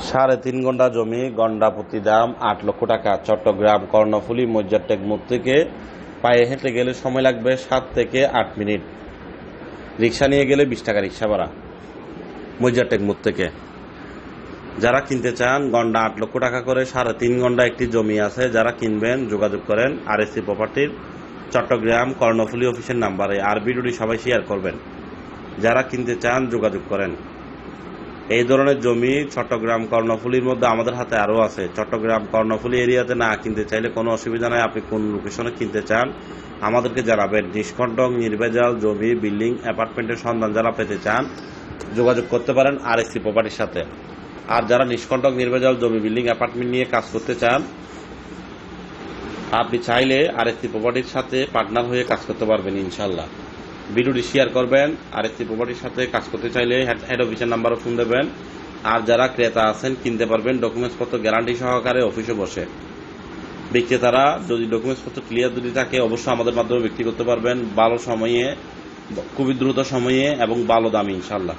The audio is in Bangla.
3.5 ঘন্টা জমি, গন্ডা প্রতি দাম 8 লক্ষ টাকা। চট্টগ্রাম কর্ণফুলী মজ্জারটেক মোড় থেকে পায়ে হেঁটে গেলে সময় লাগবে 7 থেকে 8 মিনিট। রিক্সা নিয়ে গেলে 20 টাকা রিক্সা ভাড়া মজ্জারটেক মোড় থেকে। যারা কিনতে চান, গন্ডা 8 লক্ষ টাকা করে 3.5 ঘন্টা একটি জমি আছে। যারা কিনবেন যোগাযোগ করেন RSC প্রপার্টির চট্টগ্রাম কর্ণফুলী অফিসের নাম্বারে। আর ভিডিওটি সবাই শেয়ার করবেন। যারা কিনতে চান যোগাযোগ করেন। এই ধরনের জমি চট্টগ্রাম কর্ণফুলীর মধ্যে আমাদের হাতে আরও আছে। চট্টগ্রাম কর্ণফুলী এরিয়াতে না কিনতে চাইলে কোনো অসুবিধা নাই। আপনি কোন লোকেশনে কিনতে চান আমাদেরকে জানাবেন। নিষ্কণ্টক নির্ভেজাল জমি, বিল্ডিং, অ্যাপার্টমেন্টের সন্ধান যারা পেতে চান যোগাযোগ করতে পারেন RSC প্রপার্টির সাথে। আর যারা নিষ্কণ্টক নির্ভেজাল জমি, বিল্ডিং, অ্যাপার্টমেন্ট নিয়ে কাজ করতে চান, আপনি চাইলে RSC প্রপার্টির সাথে পার্টনার হয়ে কাজ করতে পারবেন ইনশাল্লাহ। ভিডিওটি শেয়ার করবেন। RSC প্রপার্টির সাথে কাজ করতে চাইলে হেড অফিসের নাম্বারও ফোন দেবেন। আর যারা ক্রেতা আছেন, কিনতে পারবেন ডকুমেন্টসপত্র গ্যারান্টি সহকারে অফিসে বসে। বিক্রেতারা যদি ডকুমেন্টসপত্র ক্লিয়ার যদি থাকে অবশ্যই আমাদের মাধ্যমে বিক্রি করতে পারবেন ভালো সময়ে, খুবই দ্রুত সময়ে এবং ভালো দামে ইনশাল্লাহ।